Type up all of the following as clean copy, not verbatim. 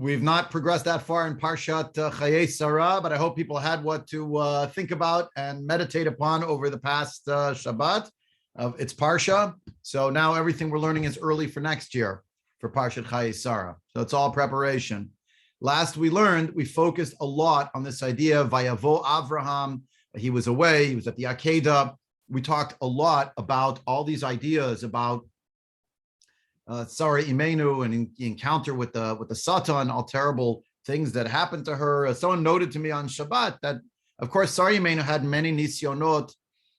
We've not progressed that far in Parshat Chayei Sara, but I hope people had what to think about and meditate upon over the past Shabbat. It's Parsha, so now everything we're learning is early for next year for Parshat Chayei Sara. So it's all preparation. Last we focused a lot on this idea of Vayavo Avraham. He was away, he was at the Akedah. We talked a lot about all these ideas about Sara Imenu and the encounter with the Satan, all terrible things that happened to her. Someone noted to me on Shabbat that, of course, Sara Imenu had many nisyonot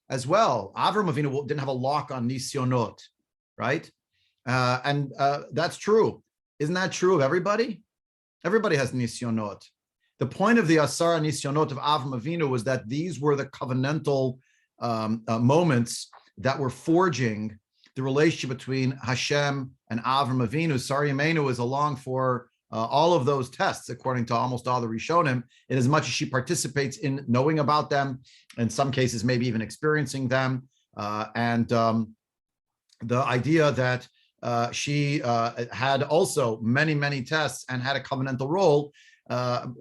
as well. Avram Avinu didn't have a lock on nisyonot, right? And that's true. Isn't that true of everybody? Everybody has nisyonot. The point of the Asara nisyonot of Avram Avinu was that these were the covenantal moments that were forging the relationship between Hashem and Avram Avinu. Sara Imenu is along for all of those tests, according to almost all the Rishonim, in as much as she participates in knowing about them, in some cases maybe even experiencing them, and the idea that she had also many tests and had a covenantal role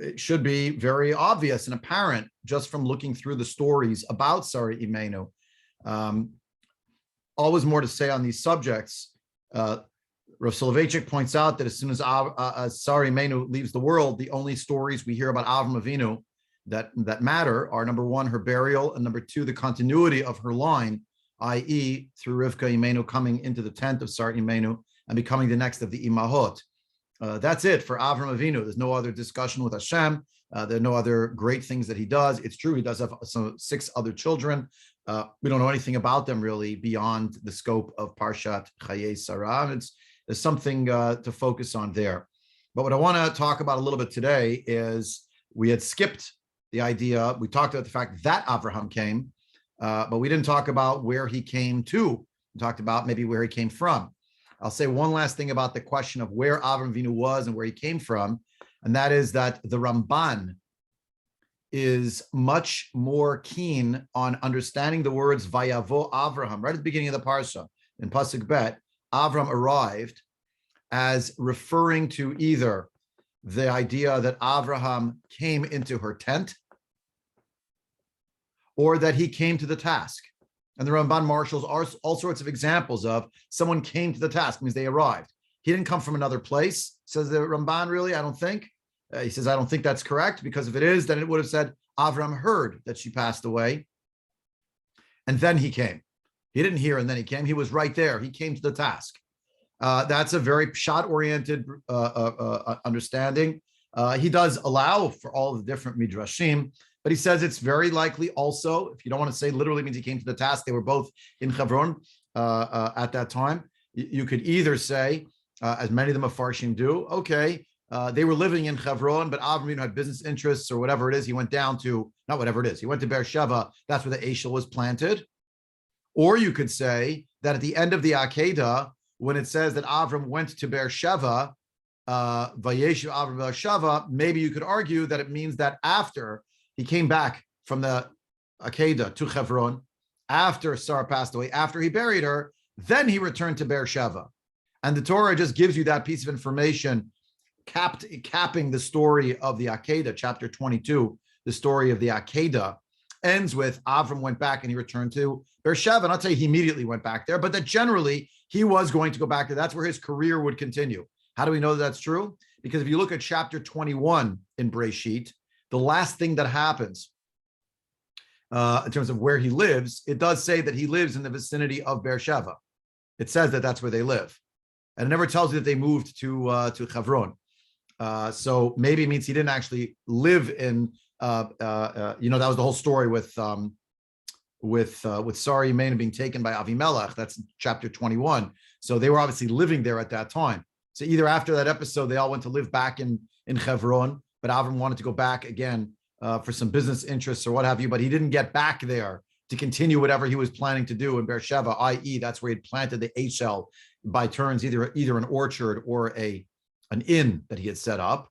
it should be very obvious and apparent just from looking through the stories about Sara Imenu. Always more to say on these subjects. Rav Soloveitchik points out that as soon as Sara Imenu leaves the world, the only stories we hear about Avram Avinu that matter are, number one, her burial, and number two, the continuity of her line, i.e., through Rivka Imenu coming into the tent of Sara Imenu and becoming the next of the Imahot. That's it for Avram Avinu. There's no other discussion with Hashem. There are no other great things that he does. It's true, he does have some 6 other children. We don't know anything about them really beyond the scope of Parshat Chayei Sara. There's something to focus on there. But what I want to talk about a little bit today is we had skipped the idea. We talked about the fact that Abraham came, but we didn't talk about where he came to. We talked about maybe where he came from. I'll say one last thing about the question of where Avram Avinu was and where he came from, and that is that the Ramban is much more keen on understanding the words Vayavo Avraham right at the beginning of the Parsha. In Pasuk Bet, Avram arrived as referring to either the idea that Avraham came into her tent or that he came to the task. And the Ramban marshals all sorts of examples of someone came to the task, means they arrived. He didn't come from another place, says the Ramban, really, I don't think. He says, I don't think that's correct, because if it is, then it would have said Avram heard that she passed away, and then he came. He didn't hear and then he came. He was right there. He came to the task. That's a very pshat-oriented understanding. He does allow for all the different midrashim, but he says it's very likely also, if you don't want to say literally means he came to the task, they were both in Hebron at that time. You could either say, as many of the Mefarshim do, okay, they were living in Hebron, but Avram had business interests or whatever it is. He went down to, not whatever it is, he went to Beersheba. That's where the Eshel was planted. Or you could say that at the end of the Akedah, when it says that Avram went to Beersheba, Vayeshev Avram Beersheba, maybe you could argue that it means that after he came back from the Akedah to Hebron, after Sarah passed away, after he buried her, then he returned to Beersheba. And the Torah just gives you that piece of information, capping the story of the Akedah, chapter 22, the story of the Akedah, ends with Avram went back and he returned to Beersheba. Not say he immediately went back there, but that generally he was going to go back there. That's where his career would continue. How do we know that that's true? Because if you look at chapter 21 in Breisheet, the last thing that happens in terms of where he lives, it does say that he lives in the vicinity of Beersheba. It says that that's where they live. And it never tells you that they moved to Hebron. So maybe it means he didn't actually live in, that was the whole story with Sara Imenu being taken by Avimelech. That's chapter 21. So they were obviously living there at that time. So either after that episode, they all went to live back in Hebron, but Avram wanted to go back again for some business interests or what have you, but he didn't get back there to continue whatever he was planning to do in Beersheba, i.e. that's where he had planted the Eshel by turns, either an orchard or an inn that he had set up.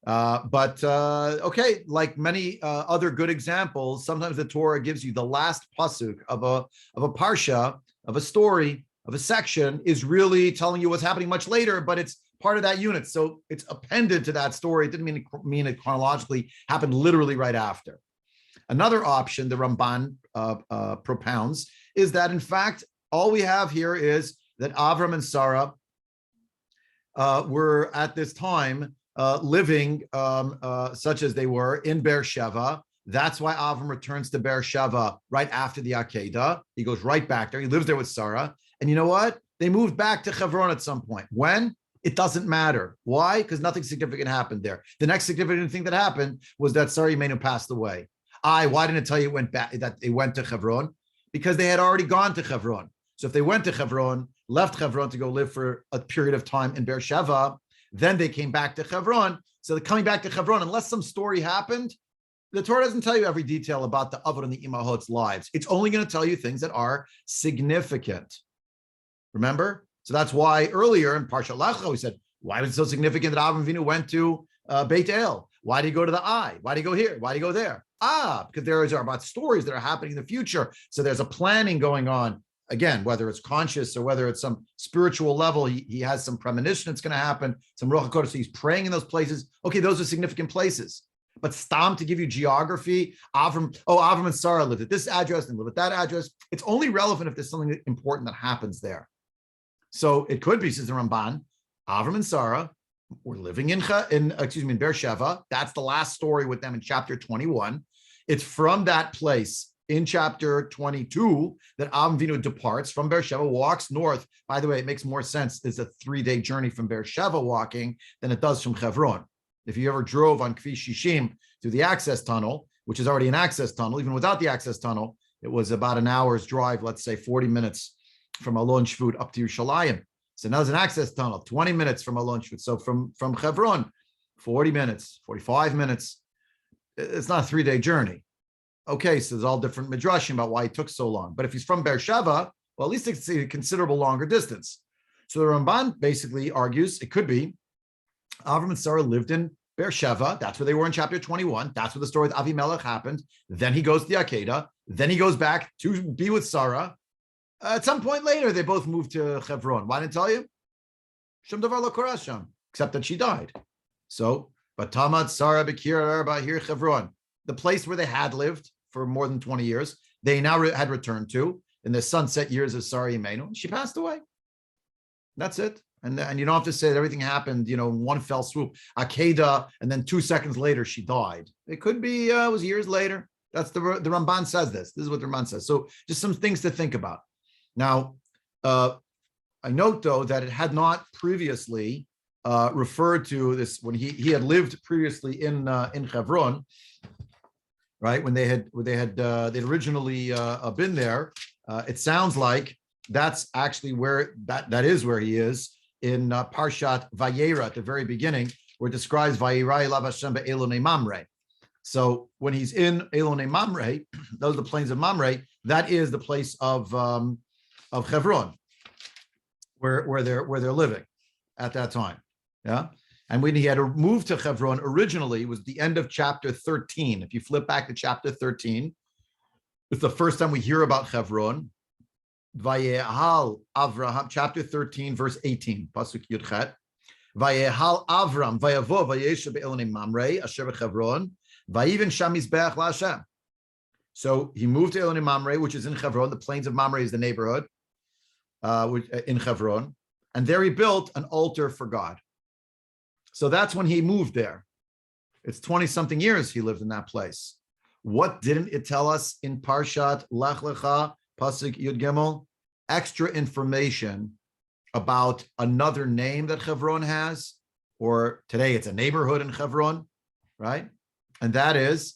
Okay, like many other good examples, sometimes the Torah gives you the last pasuk of a parsha, of a story, of a section is really telling you what's happening much later, but it's part of that unit. So it's appended to that story. It didn't mean it chronologically happened literally right after. Another option the Ramban propounds is that, in fact, all we have here is that Avram and Sarah were at this time living such as they were in Beersheba. That's why Avram returns to Beersheba right after the Akedah. He goes right back there. He lives there with Sarah. And you know what? They moved back to Hebron at some point. When? It doesn't matter. Why? Because nothing significant happened there. The next significant thing that happened was that Sarah Imeinu passed away. Why didn't it tell you that they went to Hebron? Because they had already gone to Hebron. So if they went to Hebron, left Hebron to go live for a period of time in Beersheba, then they came back to Hebron. So they're coming back to Hebron, unless some story happened, the Torah doesn't tell you every detail about the Avot and the Imahot's lives. It's only going to tell you things that are significant. Remember? So that's why earlier in Parshat Lecha we said, why was it so significant that Avram Avinu went to Beit El? Why did he go to the Eye? Why did he go here? Why did he go there? Because there are about stories that are happening in the future. So there's a planning going on. Again, whether it's conscious or whether it's some spiritual level, he has some premonition that's going to happen, some Ruach HaKodesh, so he's praying in those places. Okay, those are significant places. But stam to give you geography, Avram and Sarah lived at this address and live at that address. It's only relevant if there's something important that happens there. So it could be, says the Ramban, Avram and Sarah were living in Beersheba. That's the last story with them in chapter 21. It's from that place in chapter 22 that Avram Avinu departs from Beersheba, walks north. By the way, it makes more sense. It's a 3-day journey from Beersheba walking than it does from Hebron. If you ever drove on Kvish Shishim through the access tunnel, which is already an access tunnel, even without the access tunnel, it was about an hour's drive, let's say 40 minutes from Alon Shvut up to Yerushalayim. So now there's an access tunnel, 20 minutes from Alon Shvut. So from Hebron, 40 minutes, 45 minutes. It's not a 3-day journey. Okay, so there's all different midrashim about why it took so long. But if he's from Beersheba, well, at least it's a considerable longer distance. So the Ramban basically argues it could be Avram and Sarah lived in Beersheba. That's where they were in chapter 21. That's where the story with Avimelech happened. Then he goes to the Akedah. Then he goes back to be with Sarah. At some point later, they both moved to Hebron. Why didn't I tell you? Shum davar lo kora sham, except that she died. So, Batamat Sara Kiryat Arba here Hebron, the place where they had lived for more than 20 years, they now had returned to in the sunset years of Sara Imeinu. She passed away. That's it. And you don't have to say that everything happened, in one fell swoop. Akedah, and then 2 seconds later she died. It could be it was years later. That's the Ramban says this. This is what the Ramban says. So just some things to think about. Now, I note though that it had not previously referred to this when he had lived previously in Hebron, right? When they'd originally been there. It sounds like that's actually where that is where he is in Parshat Vayera at the very beginning, where it describes Vayera elav Hashem be'elonei Mamre. So when he's in Elonei Mamre, those are the plains of Mamre. That is the place of Hebron, where they're living at that time. Yeah. And when he had moved to Hebron originally, it was the end of chapter 13. If you flip back to chapter 13, it's the first time we hear about Hebron. Vayehal Avraham, chapter 13, verse 18, pasuk Yudchet. Vayehal Avram, vayavo vayeshev be'elonei Mamre, asher b'Hebron, vayiven sham mizbeach la'Hashem. So he moved to Elonei Mamre, which is in Hebron. The plains of Mamre is the neighborhood in Hebron. And there he built an altar for God. So that's when he moved there. It's 20-something years he lived in that place. What didn't it tell us in Parshat Lech Lecha, Pasuk Yud Gimel? Extra information about another name that Hebron has, or today it's a neighborhood in Hebron, right? And that is,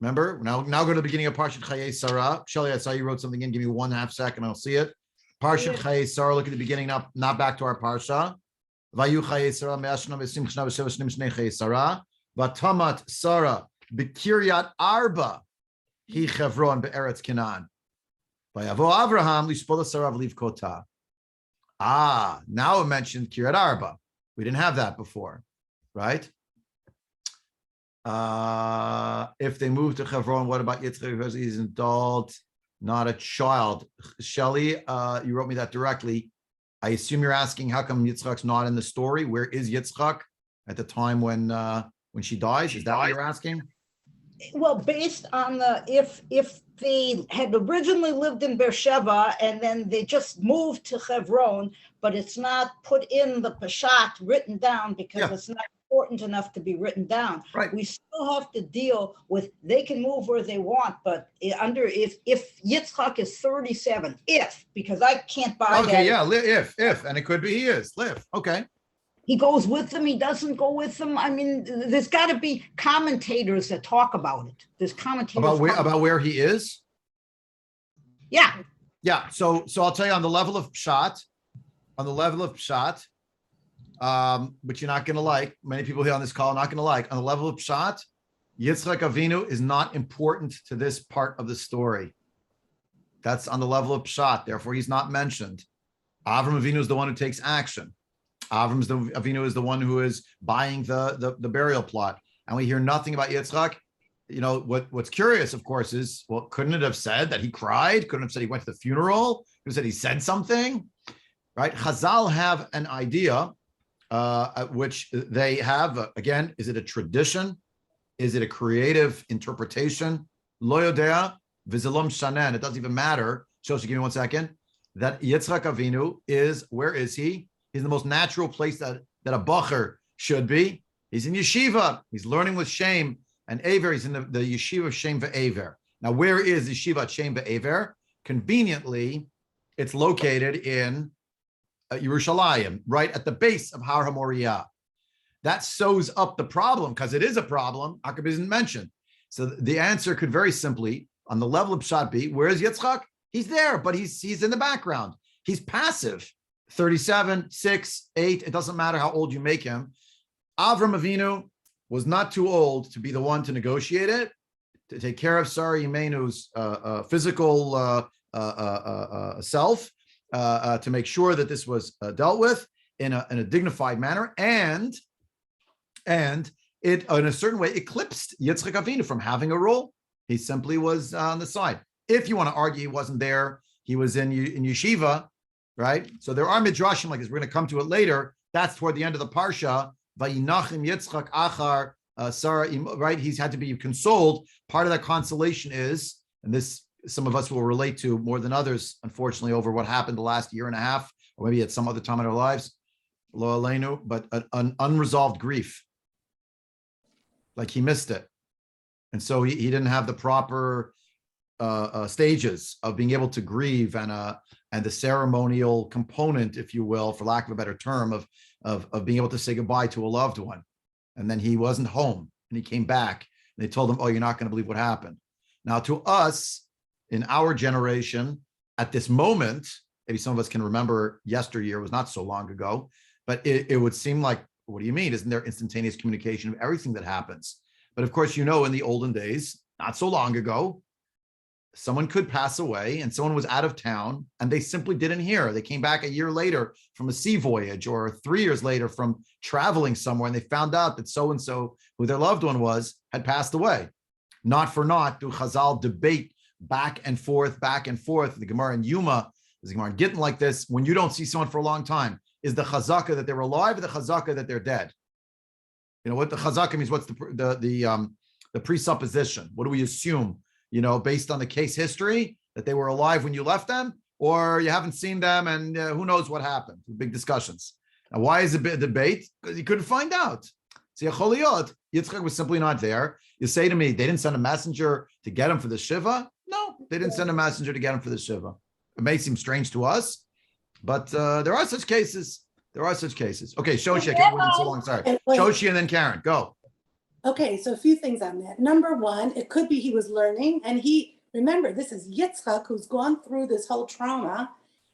remember, now go to the beginning of Parshat Chayei Sara. Shelly, I saw you wrote something in. Give me 1/2 second, I'll see it. Parshat Chayei Sara, look at the beginning, not back to our Parsha. Vayu Chayei Sara, me'ashna v'sim chna v'sheva shnim shnei Chayei Sara. Vatamat Sara, b'Kiryat Arba, hi Hebron be'eretz Canaan. Vayavo Avraham, l'shpola Sara v'liv kota. Now it mentioned Kiryat Arba. We didn't have that before, right? If they move to Hebron, what about Yitzchak because he's an adult? not a child. Shelley, you wrote me that directly. I assume you're asking how come Yitzchak's not in the story? Where is Yitzchak at the time when she dies? Is that what you're asking? Well, based on if they had originally lived in Beersheba and then they just moved to Hebron, but it's not put in the Parshat written down because it's not important enough to be written down. Right. We still have to deal with they can move where they want, but if Yitzchak is 37, because I can't buy that. Okay, yeah, if, and it could be he is, okay. He goes with them, he doesn't go with them. I mean, there's got to be commentators that talk about it. There's commentators about where he is. Yeah. So I'll tell you on the level of Pshat, which you're not going to like. Many people here on this call are not going to like. On the level of Pshat, Yitzchak Avinu is not important to this part of the story. That's on the level of Pshat. Therefore, he's not mentioned. Avram Avinu is the one who takes action. Avram Avinu is the one who is buying the burial plot. And we hear nothing about Yitzchak. You know, what's curious, of course, is, well, couldn't it have said that he cried? Couldn't have said he went to the funeral? Could have said he said something? Right? Chazal have an idea, which they have, again, is it a tradition? Is it a creative interpretation? Lo yodea v'zelom shanen. It doesn't even matter. Shoshi, give me 1 second. That Yitzchak Avinu is, where is he? He's the most natural place that a bacher should be. He's in yeshiva. He's learning with Shem and Aver. He's in the yeshiva of Shem ve'Aver. Now, where is yeshiva Shem ve'Aver? Conveniently, it's located in Yerushalayim, right at the base of Har HaMoriah. That sews up the problem because it is a problem. Akab isn't mentioned. So the answer could very simply, on the level of Pshat be, where is Yitzchak? He's there, but he's in the background. He's passive. 37, 6, 8, it doesn't matter how old you make him. Avram Avinu was not too old to be the one to negotiate it, to take care of Sara Imenu's physical self, to make sure that this was dealt with in a dignified manner, and it, in a certain way, eclipsed Yitzchak Avinu from having a role. He simply was on the side. If you want to argue he wasn't there, he was in yeshiva, right? So there are midrashim like this. We're going to come to it later. That's toward the end of the parsha. Vayinachim Yitzchak achar Sara, right? He's had to be consoled. Part of that consolation is, and this some of us will relate to more than others, unfortunately, over what happened the last year and a half, or maybe at some other time in our lives, lo aleinu, but an unresolved grief. Like he missed it. And so he didn't have the proper stages of being able to grieve and the ceremonial component, if you will, for lack of a better term, of being able to say goodbye to a loved one. And then he wasn't home and he came back and they told him, oh, you're not going to believe what happened. Now to us in our generation at this moment, maybe some of us can remember yesteryear was not so long ago, but it would seem like, what do you mean? Isn't there instantaneous communication of everything that happens? But of course, in the olden days, not so long ago, someone could pass away and someone was out of town and they simply didn't hear. They came back a year later from a sea voyage or 3 years later from traveling somewhere and they found out that so-and-so, who their loved one was, had passed away. Not for naught do Chazal debate back and forth. The Gemara in Yuma, there's a Gemara in Gittin like this, when you don't see someone for a long time, is the chazaka that they were alive or the chazaka that they're dead? You know what the chazaka means? What's the presupposition? What do we assume? Based on the case history, that they were alive when you left them, or you haven't seen them, and who knows what happened? Big discussions. Now, why is it a debate? Because you couldn't find out. See, Yitzchak was simply not there. You say to me, they didn't send a messenger to get him for the Shiva? No, they didn't send a messenger to get him for the Shiva. It may seem strange to us, but there are such cases. Okay, Shoshi, I can't wait so long. Sorry. Shoshi and then Karen, go. Okay, so a few things on that. Number one, it could be he was learning, and remember, this is Yitzchak who's gone through this whole trauma.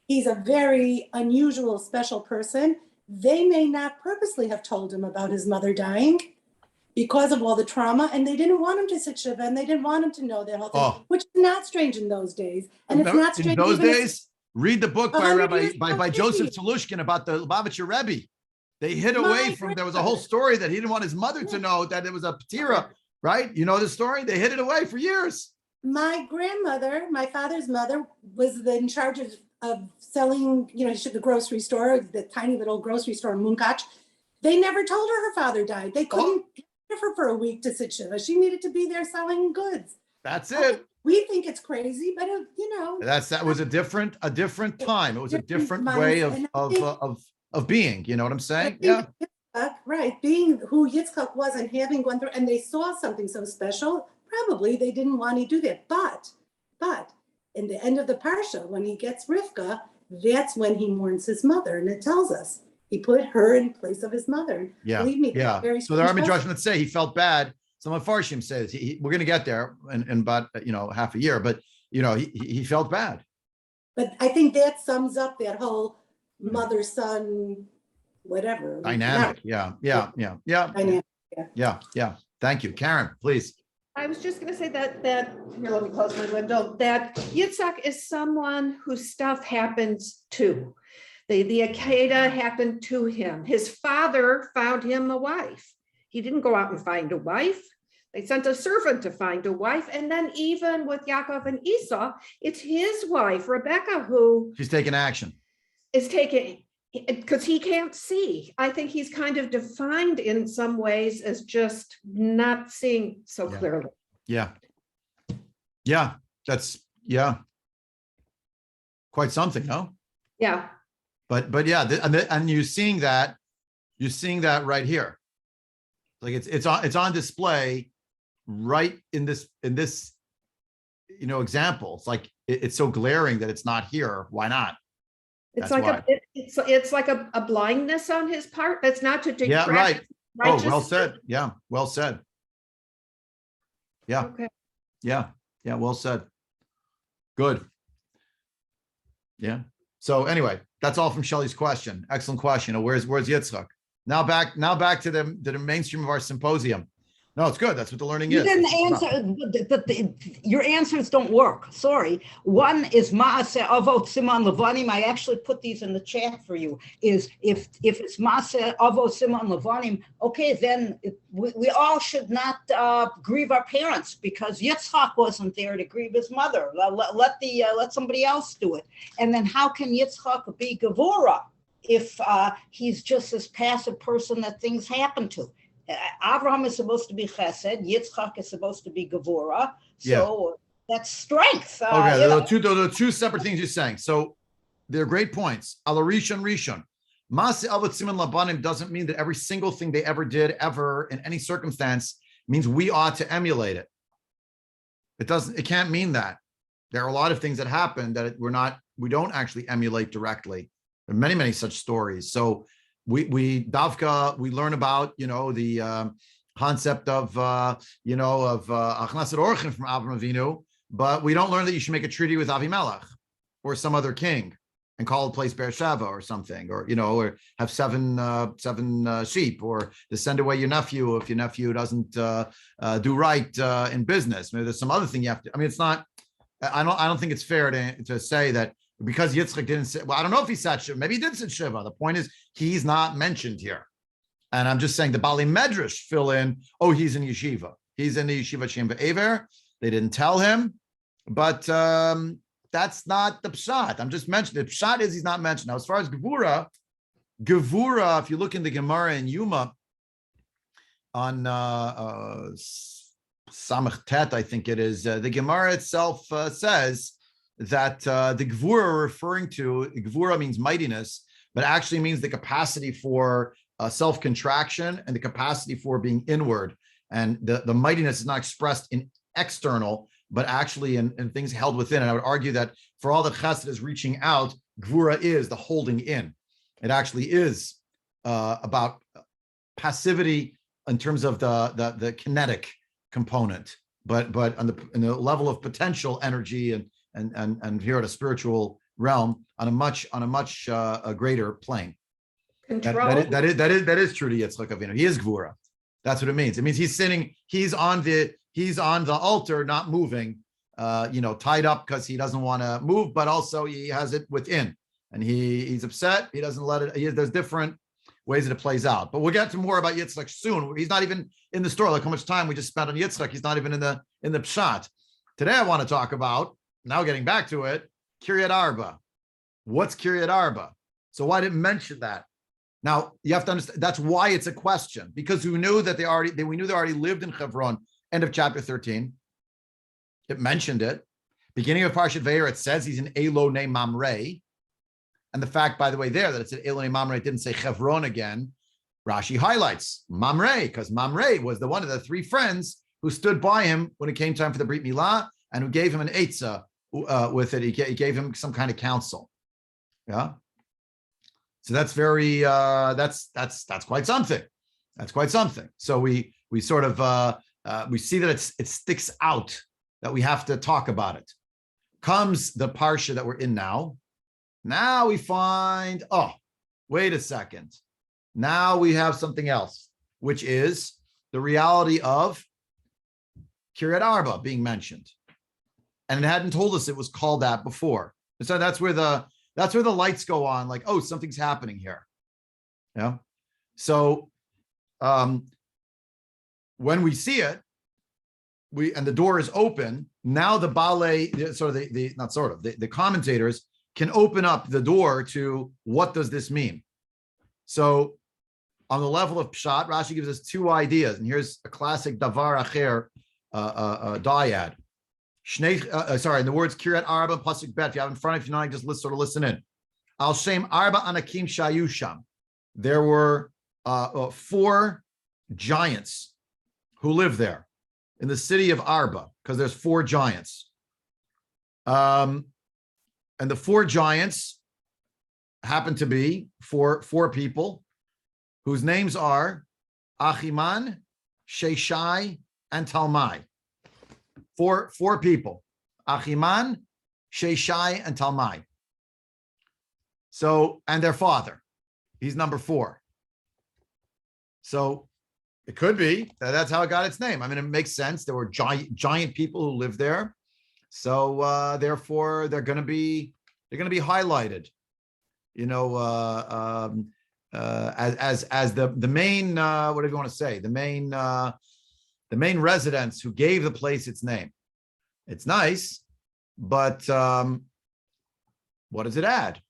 He's a very unusual, special person. They may not purposely have told him about his mother dying because of all the trauma, and they didn't want him to sit Shiva, and they didn't want him to know that whole thing, which is not strange in those days. And it's not strange in those days. Read the book by Joseph Telushkin about the Lubavitcher Rebbe. They hid away from, there was a whole story that he didn't want his mother to know that it was a patira, right? You know the story? They hid it away for years. My grandmother, my father's mother, was in charge of selling, the grocery store, the tiny little grocery store in Munkach. They never told her father died. They couldn't give her for a week to sit Shiva. She needed to be there selling goods. That's it. We think it's crazy, but That was a different time. It was a different way of being. You know what I'm saying? Yeah. Yitzchak, right, being who Yitzchak was and having gone through, and they saw something so special, probably they didn't want to do that. But in the end of the parsha, when he gets Rivka, that's when he mourns his mother, and it tells us he put her in place of his mother. Yeah, believe me, yeah. Very so there are midrashim that say he felt bad. Some of Farshim says we're going to get there in about half a year, but he felt bad. But I think that sums up that whole mother-son, whatever dynamic. Yeah. Dynamic, yeah. Thank you, Karen. Please. I was just going to say that here, let me close my window. That Yitzhak is someone whose stuff happens to. The Akeda happened to him. His father found him a wife. He didn't go out and find a wife. They sent a servant to find a wife. And then even with Yaakov and Esau, it's his wife, Rebecca, who she's taking action. Is taking, because he can't see. I think he's kind of defined in some ways as just not seeing so clearly. Yeah. That's quite something, no? Yeah. But yeah, and you're seeing that right here. Like it's on display right in this example. It's like it's so glaring that it's not here. Why not? It's like a blindness on his part. That's not to detract. Yeah, right. Oh, well said. Yeah, well said. Yeah. Okay. Yeah, well said. Good. Yeah. So anyway, that's all from Shelley's question. Excellent question. Where's Yitzchak? Now back to the mainstream of our symposium. No, it's good. That's what the learning is. You didn't answer. Your answers don't work. Sorry. One is Maaseh Avot Siman Levanim. I actually put these in the chat for you. Is if it's Maaseh Avot Siman Levanim, okay, then we all should not grieve our parents because Yitzchak wasn't there to grieve his mother. Let somebody else do it. And then how can Yitzchak be Gevurah if he's just this passive person that things happen to? Abraham is supposed to be Chesed. Yitzchak is supposed to be Gevurah. So that's strength. Okay, there are two separate things you're saying. So they're great points. Ala Rishon. Maseh Avot Siman Labanim doesn't mean that every single thing they ever did, ever in any circumstance, means we ought to emulate it. It can't mean that. There are a lot of things that happen that we don't actually emulate directly. There are many, many such stories. So we learn about the concept of Achnasat Orchim from Avraham Avinu, but we don't learn that you should make a treaty with Avimelech or some other king and call the place Beersheba or something, or or have seven sheep, or to send away your nephew if your nephew doesn't do right in business. Maybe there's some other thing you have to. I mean, it's not. I don't think it's fair to say that. Because Yitzchak didn't say, well, I don't know if he sat Shiva. Maybe he did sit Shiva. The point is, he's not mentioned here. And I'm just saying the Bali Medrash fill in, he's in Yeshiva. He's in the Yeshiva Shem Ve'ever. They didn't tell him. But that's not the Pshat. I'm just mentioning. The Pshat is he's not mentioned. Now, as far as Gevurah, if you look in the Gemara in Yuma, on Samach Tet, I think it is, the Gemara itself says, that the Gevurah referring to, Gevurah means mightiness, but actually means the capacity for self-contraction and the capacity for being inward. And the mightiness is not expressed in external, but actually in things held within. And I would argue that for all that Chesed is reaching out, Gevurah is the holding in. It actually is about passivity in terms of the kinetic component, but on the level of potential energy and here at a spiritual realm on a much greater plane. That is true to Yitzchak Avinu. He is Gevurah. That's what it means. It means he's sitting. He's on the altar, not moving. Tied up because he doesn't want to move, but also he has it within, and he's upset. He doesn't let it. There's different ways that it plays out. But we'll get to more about Yitzchak soon. He's not even in the story. Like how much time we just spent on Yitzchak. He's not even in the Pshat. Today I want to talk about, now getting back to it, Kiryat Arba. What's Kiryat Arba? So why didn't mention that? Now you have to understand that's why it's a question, because we knew that we knew they already lived in Hebron. End of chapter 13. It mentioned it. Beginning of Parshat Ve'er, it says he's an Elo named Mamre. And the fact, by the way, there that it said Elo named Mamre, it didn't say Hebron again. Rashi highlights Mamre, because Mamre was the one of the three friends who stood by him when it came time for the Brit Milah and who gave him an eitzah with it. He gave him some kind of counsel. Yeah. So that's very that's quite something. That's quite something. So we sort of we see that it sticks out that we have to talk about it. Comes the parsha that we're in now. Now we find, oh, wait a second. Now we have something else, which is the reality of Kiryat Arba being mentioned. And it hadn't told us it was called that before. And so that's where the lights go on, like, oh, something's happening here. Yeah. So when we see it, and the door is open, now the ballet, the commentators can open up the door to what does this mean? So on the level of Pshat, Rashi gives us two ideas, and here's a classic Davar Acher dyad. In the words Kiryat Arba, Pasuk Bet, if you have in front of you, now just sort of listen in. Al Shem Arba Anakim Shayusham. There were 4 giants who lived there in the city of Arba, because there's 4 giants. And the 4 giants happen to be four people whose names are Achiman, Sheshai, and Talmai. Four people, Achiman, Sheshai, and Talmai. So, and their father, he's number 4. So it could be that's how it got its name. I mean, it makes sense. There were giant people who lived there. So therefore they're going to be highlighted, you know, as the main whatever you want to say, the main residents who gave the place its name. It's nice, but what does it add?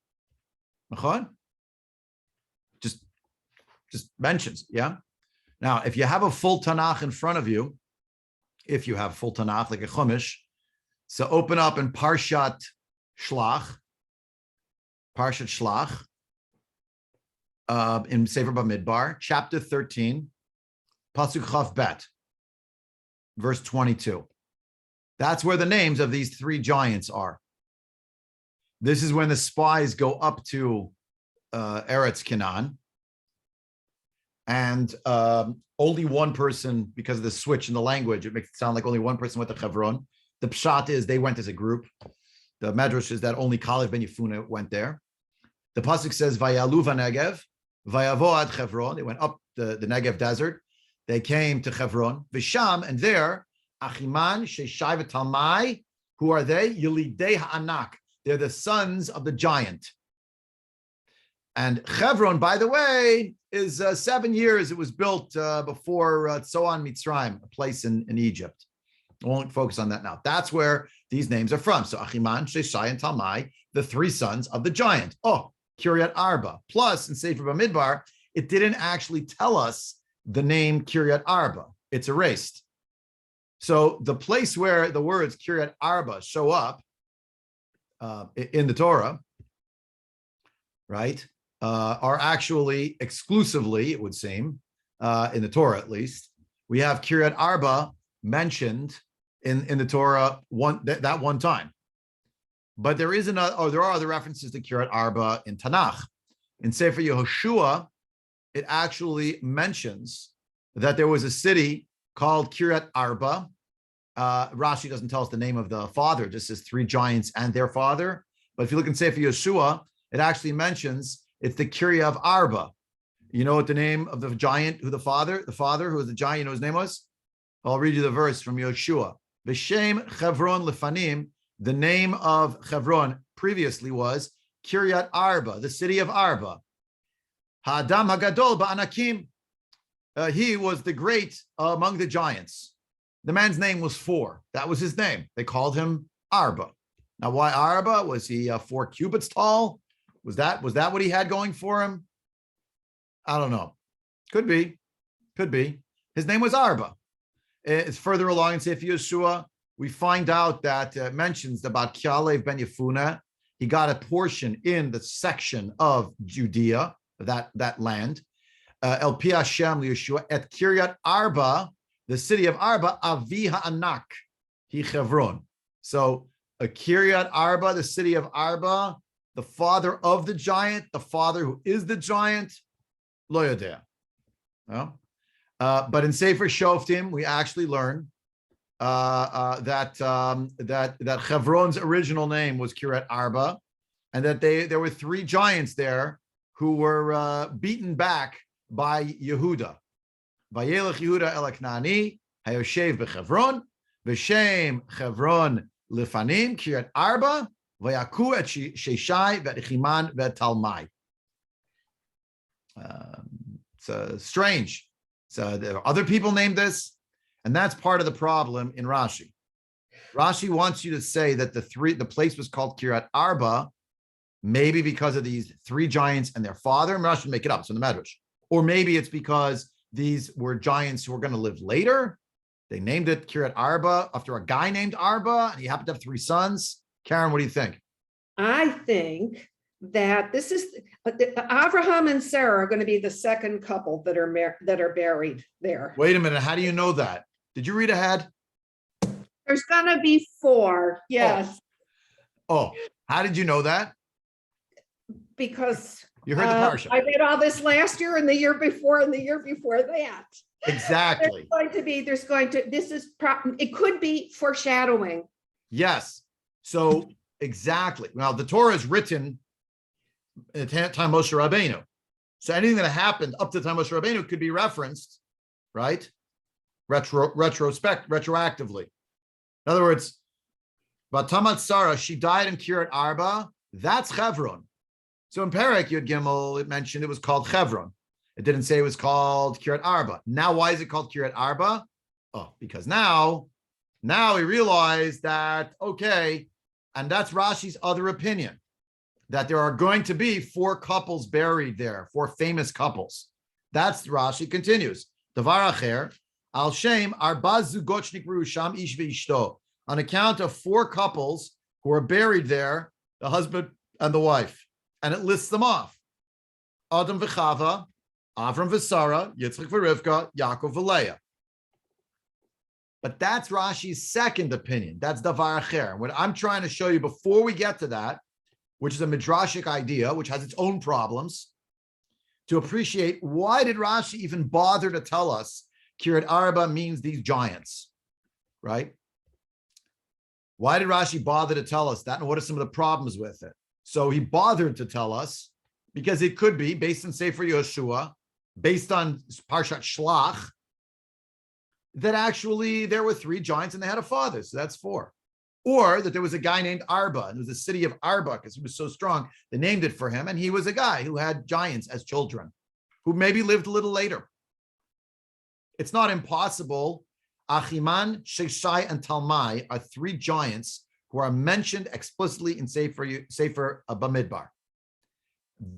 Just mentions, yeah. Now, if you have a full Tanakh in front of you, if you have full Tanakh like a Chumash, so open up in Parshat Shlach, in Sefer Bamidbar, chapter 13, Pasuk Chav Bet, verse 22. That's where the names of these 3 giants are. This is when the spies go up to Eretz Canaan, and only one person, because of the switch in the language, it makes it sound like only one person went to Hebron. The pshat is they went as a group. The medrash is that only Kalev ben Yefune went there. The pasuk says, "Vayalu v'negev, vayavo ad Hebron." They went up the Negev desert. They came to Hebron, Visham, and there, Achiman, Sheshai, v'Talmai. Who are they? Yelidei ha'anak. They're the sons of the giant. And Hebron, by the way, is 7 years. It was built before Tzoan Mitzrayim, a place in Egypt. I won't focus on that now. That's where these names are from. So Achiman, Sheshai, and Talmai, the 3 sons of the giant. Oh, Kiryat Arba. Plus, in Sefer Bamidbar, it didn't actually tell us the name Kiryat Arba. It's erased. So the place where the words Kiryat Arba show up in the Torah, right, are actually exclusively, it would seem, in the Torah at least, we have Kiryat Arba mentioned in the Torah that one time. But there is there are other references to Kiryat Arba in Tanakh. In Sefer Yehoshua, it actually mentions that there was a city called Kiryat Arba. Rashi doesn't tell us the name of the father, just says 3 giants and their father. But if you look in Sefer Yeshua, it actually mentions it's the Kiryat of Arba. You know what the name of the giant, who the father who was the giant, you know his name was? I'll read you the verse from Yeshua. V'shem Chevron lefanim, the name of Chevron previously was Kiryat Arba, the city of Arba. Ha'adam hagadol ba'anakim. He was the great among the giants. The man's name was 4. That was his name. They called him Arba. Now, why Arba? Was he 4 cubits tall? Was that what he had going for him? I don't know. Could be. His name was Arba. It's further along in Sefer Yeshua. We find out that mentions about Kyalev ben Yefuna. He got a portion in the section of Judea, that land. El Pi Hashem Yeshua at Kiryat Arba, the city of Arba, Avi Ha'anak, Hi Chevron. So a Kiryat Arba, the city of Arba, the father of the giant, the father who is the giant, Lo Yodea. No? But in Sefer Shoftim, we actually learn that Chevron's original name was Kiryat Arba, and that there were 3 giants there who were beaten back by Yehuda. Vayelech Yehuda el Knani, Hayoshev bechevron, v'shem Chevron lefanim Kiryat Arba, vayaku et Sheshai ve'Chiman ve'Talmai. It's strange. So there are other people named this, and that's part of the problem in Rashi. Rashi wants you to say that the place was called Kiryat Arba, maybe because of these 3 giants and their father. And Rashi would make it up, so in the Medrash. Or maybe it's because these were giants who were going to live later. They named it Kiryat Arba after a guy named Arba, and he happened to have 3 sons. Karen, what do you think? I think that this is Abraham and Sarah are going to be the second couple that are buried there. Wait a minute. How do you know that? Did you read ahead? There's going to be 4. Yes. Oh, how did you know that? Because You heard the Parshat. I read all this last year and the year before and the year before that. Exactly. It could be foreshadowing. Yes. So exactly. Now the Torah is written at the time of Moshe Rabbeinu. So anything that happened up to the time of Moshe Rabbeinu could be referenced, right? Retroactively. In other words, Batamat Sara, she died in Kiryat Arba. That's Chevron. So in Perek Yud Gimel, it mentioned it was called Chevron. It didn't say it was called Kiryat Arba. Now, why is it called Kiryat Arba? Oh, because now we realize that, okay, and that's Rashi's other opinion, that there are going to be 4 couples buried there, 4 famous couples. That's Rashi continues. Davar Acher, Al Shem, Arba Zugot Nikru Sham Ish Ve'ishto, on account of 4 couples who are buried there, the husband and the wife. And it lists them off. Adam v'Chava, Avram v'Sara, Yitzchak v'Rivka, Yaakov v'Leah. But that's Rashi's second opinion. That's Davar Acher. And what I'm trying to show you before we get to that, which is a midrashic idea, which has its own problems, to appreciate why did Rashi even bother to tell us Kiryat Arba means these giants, right? Why did Rashi bother to tell us that? And what are some of the problems with it? So he bothered to tell us because it could be based on Sefer Yoshua, based on Parshat Shlach, that actually there were 3 giants and they had a father. So that's 4. Or that there was a guy named Arba, and it was the city of Arba because he was so strong. They named it for him. And he was a guy who had giants as children, who maybe lived a little later. It's not impossible. Achiman, Sheshai, and Talmai are 3 giants who are mentioned explicitly in Sefer Bamidbar.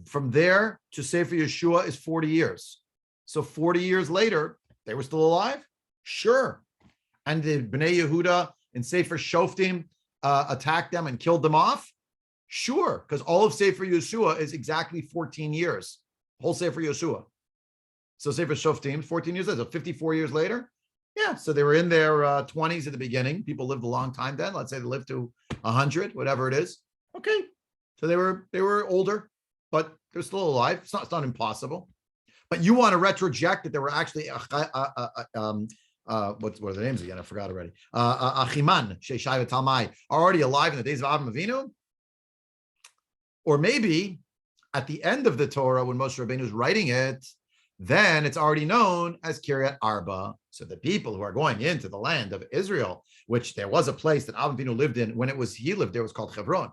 From there to Sefer Yeshua is 40 years. So 40 years later, they were still alive? Sure. And did Bnei Yehuda in Sefer Shoftim attacked them and killed them off? Sure, because all of Sefer Yeshua is exactly 14 years. Whole Sefer Yeshua. So Sefer Shoftim, 14 years later, so 54 years later. Yeah, so they were in their 20s at the beginning. People lived a long time then. Let's say they lived to 100, whatever it is. Okay, so they were older, but they're still alive. It's not impossible. But you want to retroject that there were actually what are the names again? I forgot already. Achiman, Sheshai, and Talmai are already alive in the days of Avram Avinu, or maybe at the end of the Torah when Moshe Rabbeinu is writing it, then it's already known as Kiryat Arba. So the people who are going into the land of Israel, which there was a place that Avram Avinu lived in when he lived there, was called Hebron.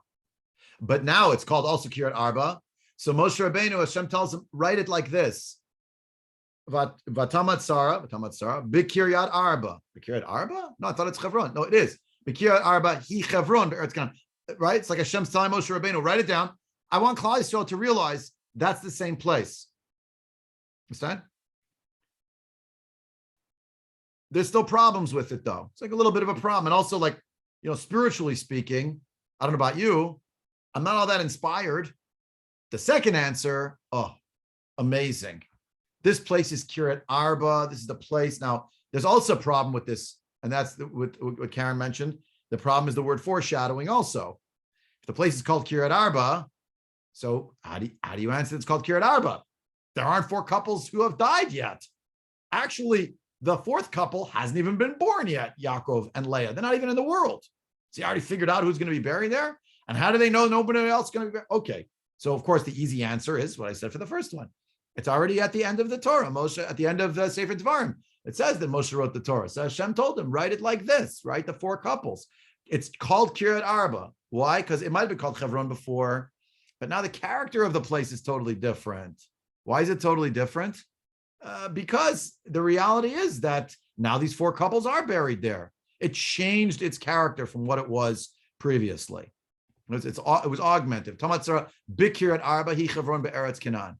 But now it's called also Kiryat Arba. So Moshe Rabbeinu, Hashem tells him, write it like this. Vatamat Sara, Kiryat Arba. Kiryat Arba? No, I thought it's Chevron. No, it is. Kiryat Arba, he Chevron, right? It's like Hashem's telling Moshe Rabbeinu, write it down. I want Klal Yisrael to realize that's the same place. Understand? There's still problems with it, though. It's like a little bit of a problem. And also, like, spiritually speaking, I don't know about you, I'm not all that inspired. The second answer, amazing. This place is Kiryat Arba. This is the place. Now, there's also a problem with this, and that's what Karen mentioned. The problem is the word foreshadowing also. If the place is called Kiryat Arba, so how do you answer it's called Kiryat Arba? There aren't 4 couples who have died yet. Actually, the 4th couple hasn't even been born yet, Yaakov and Leah. They're not even in the world. So you already figured out who's going to be buried there? And how do they know nobody else is going to be buried? Okay. So, of course, the easy answer is what I said for the first one. It's already at the end of the Torah. Moshe, at the end of the Sefer Devarim, it says that Moshe wrote the Torah. So Hashem told him, write it like this, write the 4 couples. It's called Kiryat Arba. Why? Because it might have been called Chevron before, but now the character of the place is totally different. Why is it totally different? Because the reality is that now these 4 couples are buried there. It changed its character from what it was previously. It was augmented. Tamat Sara Kiryat Arba hi Chevron be'eretz Canaan.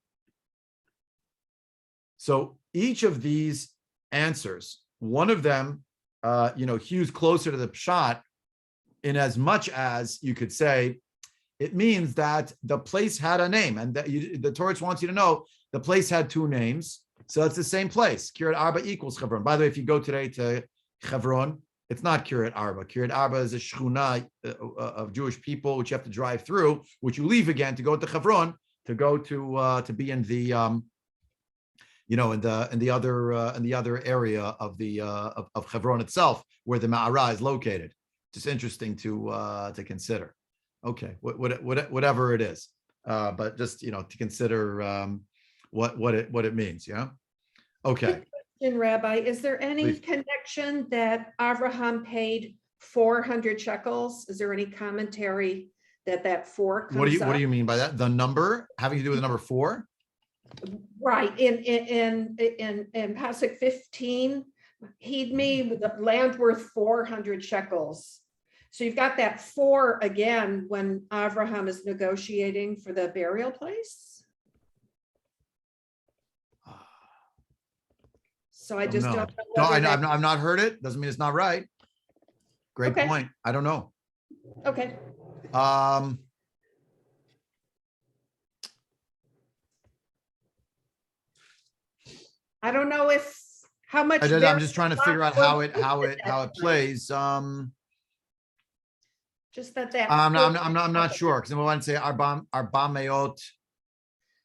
So each of these answers, one of them, hews closer to the pshat, in as much as you could say, it means that the place had a name, and the Torah wants you to know the place had 2 names. So it's the same place. Kiryat Arba equals Chevron. By the way, if you go today to Chevron, it's not Kiryat Arba. Kiryat Arba is a shchuna of Jewish people, which you have to drive through, which you leave again to go to Chevron, to go to be in the in the other area of the of Chevron itself, where the Ma'ara is located. Just interesting to consider. Okay, whatever it is, but just to consider what it means. Yeah. Okay. Question, Rabbi, is there any Please. connection that Abraham paid 400 shekels? Is there any commentary that 4 comes What do up? you mean by that? The number having to do with the number 4? Right, in Pasuk 15, he'd made the land worth 400 shekels. So you've got that 4 again when Abraham is negotiating for the burial place. So I just don't know. No, whether I've not heard it. Doesn't mean it's not right. Great Okay. point. I don't know. Okay, I I don't know how much. I'm just trying to figure out how it plays. Just that. I'm not sure, because I want to say Arba Meot,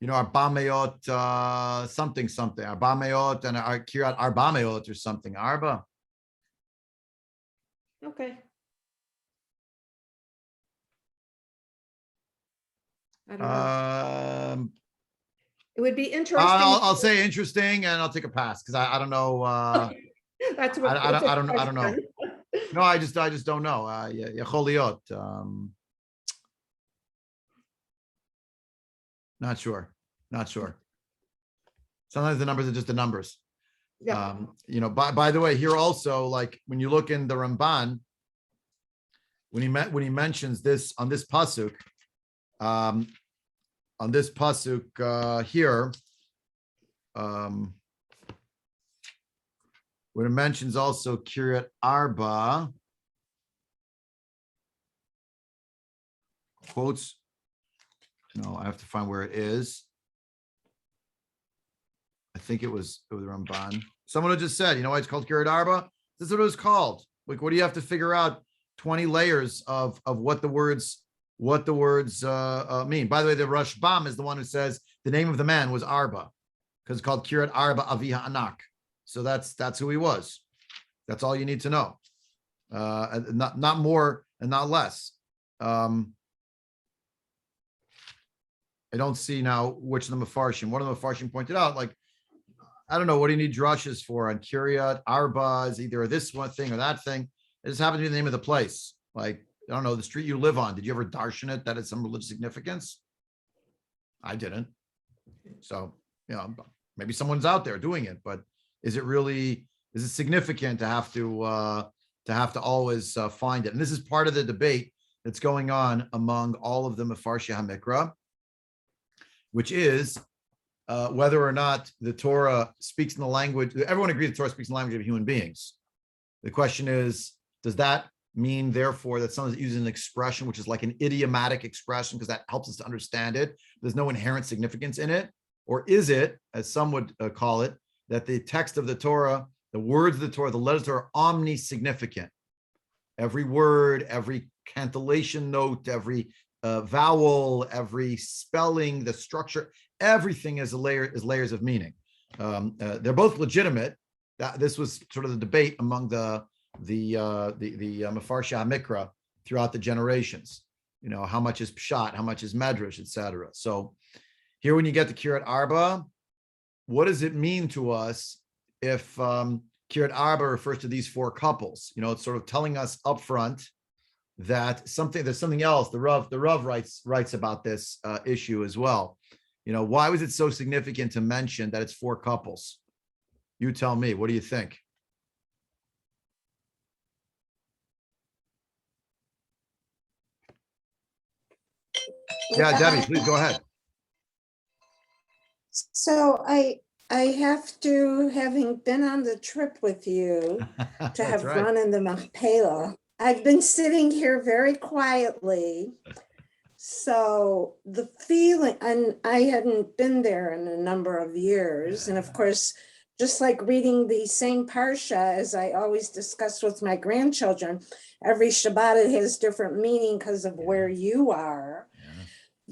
Arba Meot something, Arba Meot and Kiryat Arba Meot or something. Arba. Okay. I don't know. It would be interesting. I'll say interesting, and I'll take a pass because I don't know. That's what I don't know. No, I just don't know. Yechol liot. Not sure. Sometimes the numbers are just the numbers. Yeah. By the way, here also, like when you look in the Ramban, when he mentions this on this pasuk, here, when it mentions also Kiryat Arba, quotes. No, I have to find where it is. I think it was Ramban. Someone who just said, why it's called Kiryat Arba? This is what it was called. Like, what do you have to figure out? 20 layers of what the words mean. By the way, the Rashbam is the one who says the name of the man was Arba, because it's called Kiryat Arba Aviha Anak. So that's who he was. That's all you need to know. Not more and not less. I don't see now which of the Mefarshim. One of the Mefarshim pointed out, like, I don't know, what do you need drushes for on Kiryat Arba is either this one thing or that thing. It just happened to be the name of the place. Like, I don't know, the street you live on. Did you ever darshan it that had some religious significance? I didn't. So, maybe someone's out there doing it, but is it significant to have to always find it? And this is part of the debate that's going on among all of the Mefarshei HaMikra, which is whether or not the Torah speaks in the language. Everyone agrees the Torah speaks in the language of human beings. The question is, does that mean, therefore, that someone's using an expression which is like an idiomatic expression because that helps us to understand it? There's no inherent significance in it. Or is it, as some would call it, that the text of the Torah, the words of the Torah, the letters are omni-significant? Every word, every cantillation note, every vowel, every spelling, the structure, everything is layers of meaning. They're both legitimate. This was sort of the debate among the Mefarshei HaMikra throughout the generations. You know, how much is pshat, how much is medrash, etc. So here, when you get to Kiryat Arba, what does it mean to us if Kiryat Arba refers to these four couples? You know, it's sort of telling us up front that there's something else. The Rav writes about this issue as well. You know, why was it so significant to mention that it's four couples? You tell me. What do you think? Yeah, Debbie, please go ahead. So I have to, having been on the trip with you, to That's have right. run in the Machpelah. I've been sitting here very quietly. So the feeling, and I hadn't been there in a number of years. And of course, just like reading the same Parsha, as I always discuss with my grandchildren, every Shabbat it has different meaning because of where you are.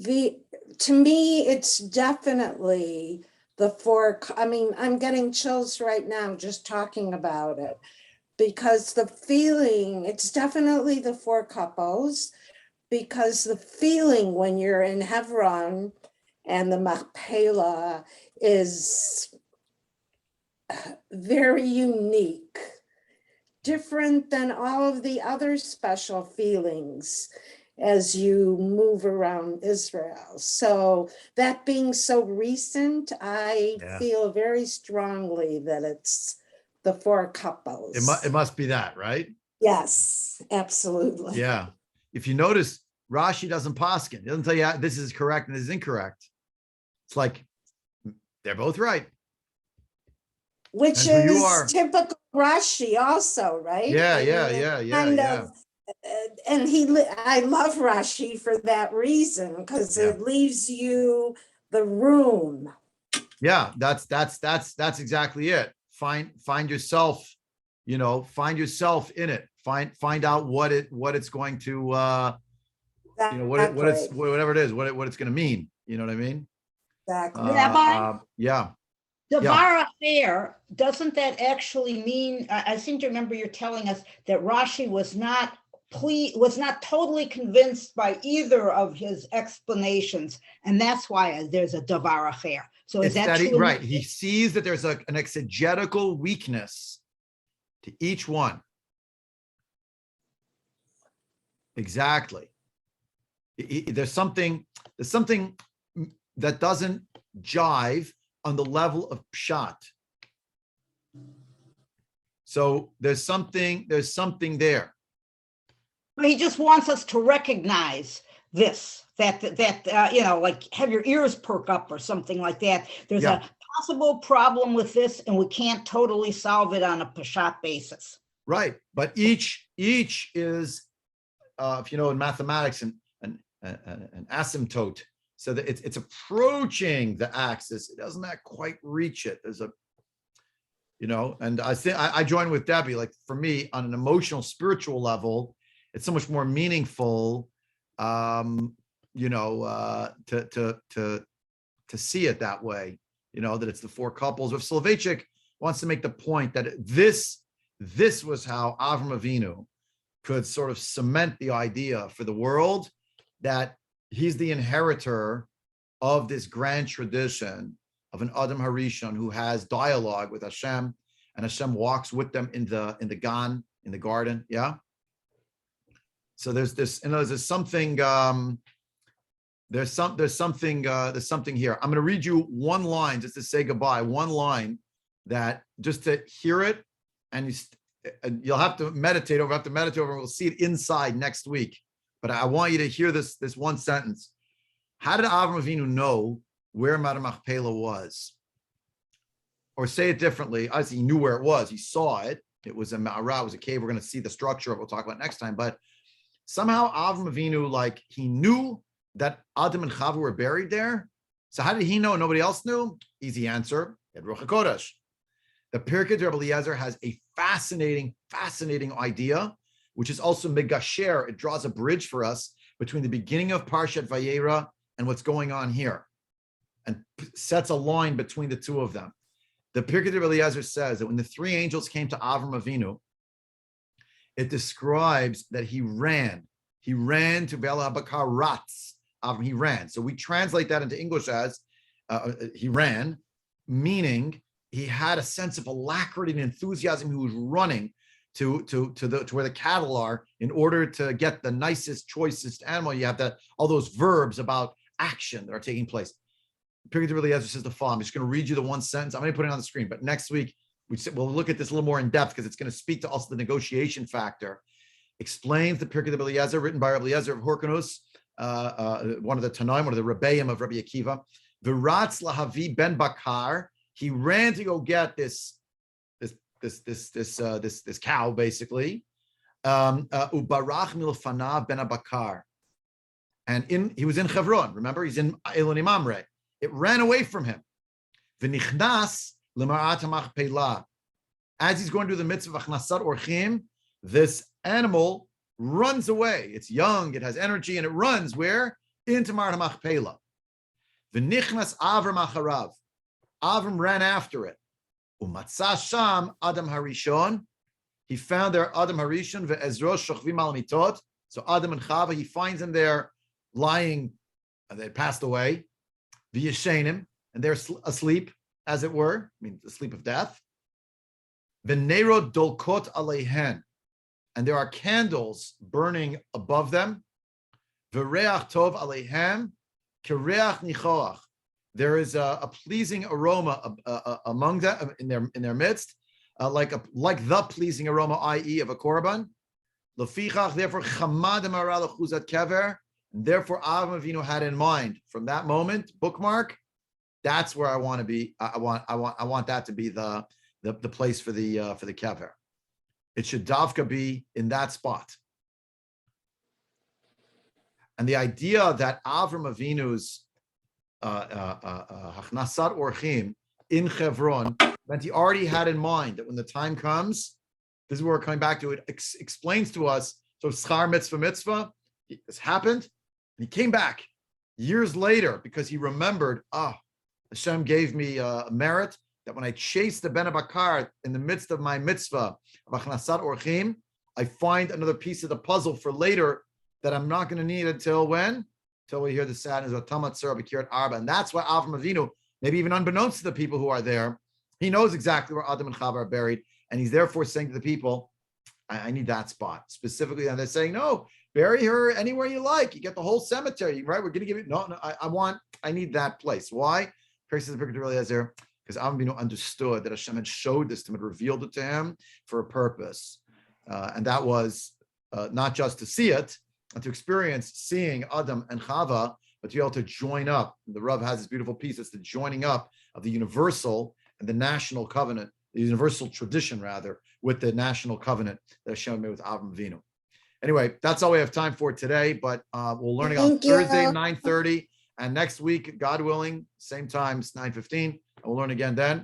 To me, it's definitely the four. I mean, I'm getting chills right now just talking about it, because the feeling, it's definitely the four couples, because the feeling when you're in Hebron and the Machpelah is very unique, different than all of the other special feelings as you move around Israel. So that being so recent, I feel very strongly that it's the four couples. It must be that, right? Yes, absolutely. Yeah. If you notice, Rashi doesn't paskin. He doesn't tell you this is correct and this is incorrect. It's like they're both right. Which is typical Rashi also, right? Yeah. Kind of. And I love Rashi for that reason, because it leaves you the room. Yeah, that's exactly it. Find yourself, find yourself in it. Find out what it's going to whatever it is, what it's going to mean. You know what I mean? Exactly. Rabbi? Yeah. Devar affair, doesn't that actually mean, I seem to remember you're telling us that Rashi was not totally convinced by either of his explanations, and that's why there's a davar affair. So is that true? Right? He sees that there's an exegetical weakness to each one. Exactly. There's something that doesn't jive on the level of pshat. So there's something there. But he just wants us to recognize this, that like have your ears perk up or something like that. There's a possible problem with this, and we can't totally solve it on a Peshat basis. Right, but each is, if you know, in mathematics, an asymptote, so that it's approaching the axis. It doesn't quite reach it. There's and I think I join with Debbie. Like, for me, on an emotional, spiritual level, it's so much more meaningful, to see it that way. That it's the four couples. If Soloveitchik wants to make the point that this was how Avram Avinu could sort of cement the idea for the world that he's the inheritor of this grand tradition of an Adam Harishon who has dialogue with Hashem, and Hashem walks with them in the Gan, in the garden. Yeah. So there's this, there's something there's something here. I'm going to read you one line just to say goodbye. One line that just to hear it, and you'll have to meditate over. We'll see it inside next week. But I want you to hear this one sentence. How did Avram Avinu know where Mar Machpelah was? Or say it differently. Obviously, he knew where it was. He saw it. It was a ma'ara. It was a cave. We're going to see the structure of it. We'll talk about next time. But somehow Avram Avinu, like, he knew that Adam and Chava were buried there. So how did he know? Nobody else knew? Easy answer. He had Ruach HaKodesh. The Pirkei Rabbi Eliezer has a fascinating idea, which is also megasher. It draws a bridge for us between the beginning of Parshat Vayera and what's going on here, and sets a line between the two of them. The Pirkei Rabbi Eliezer says that when the three angels came to Avram Avinu, it describes that he ran. He ran to Bela Bakar Ratz. He ran. So we translate that into English as he ran, meaning he had a sense of alacrity and enthusiasm. He was running to where the cattle are in order to get the nicest, choicest animal. You have all those verbs about action that are taking place. Pirkei Rabbi Eliezer says the following. I'm just going to read you the one sentence. I'm going to put it on the screen, but next week we'll look at this a little more in depth because it's going to speak to also the negotiation factor. Explains the Pirkei Rabbi Eliezer, written by Rabbi Eliezer of Horkanus, one of the Tanaim, one of the Rebbeim of Rabbi Akiva. V'ratz lahavi ben Bakar. He ran to go get this cow, basically. Ubarach milfanav ben Bakar, and he was in Hebron. Remember, he's in Eloni Mamre. It ran away from him. V'nichnas l'marat hamachpelah. As he's going to the mitzvah of achnasat orchim, this animal runs away. It's young, it has energy, and it runs where? Into Marat HaMachpelah. V'nichnas Avram acharav. Avram ran after it. Umatzah sham Adam Harishon. He found there Adam Harishon ve'ezro shochvim al mitot. So Adam and Chava, he finds them there lying. They passed away. V'yeshenim, and they're asleep, as it were. I mean, the sleep of death. V'neiro dolkot aleihen. And there are candles burning above them. V'reach tov aleihem kireach nichoach. There is a pleasing aroma among them in their midst, like the pleasing aroma, i.e., of a korban. Lefichach, therefore, chamad amara lechuzat kever. Therefore, Avram Avinu had in mind from that moment, bookmark. That's where I want to be. I want that to be the place for the kever. It should davka be in that spot. And the idea that Avram Avinu's Hachnasat Orchim in Hebron meant he already had in mind that when the time comes, this is where we're coming back to it, explains to us, so schar mitzvah, this happened, and he came back years later because he remembered, Hashem gave me a merit that when I chase the Ben Bakar in the midst of my mitzvah of Achnasat Orchim, I find another piece of the puzzle for later that I'm not going to need until when? Until we hear the sadness of Tamat Sara Kiryat Arba. And that's why Avram Avinu, maybe even unbeknownst to the people who are there, he knows exactly where Adam and Chava are buried. And he's therefore saying to the people, I need that spot specifically. And they're saying, no, bury her anywhere you like. You get the whole cemetery, right? We're going to give it. No, I need that place. Why? Because Avram Avinu understood that Hashem had showed this to him, had revealed it to him for a purpose. And that was not just to see it and to experience seeing Adam and Chava, but to be able to join up. The Rav has this beautiful piece. It's the joining up of the universal and the national covenant, the universal tradition, rather, with the national covenant that Hashem made with Avram Avinu. Anyway, that's all we have time for today, but we'll learn on Thursday, 9:30, and next week, God willing, same times, 9:15, and we'll learn again then.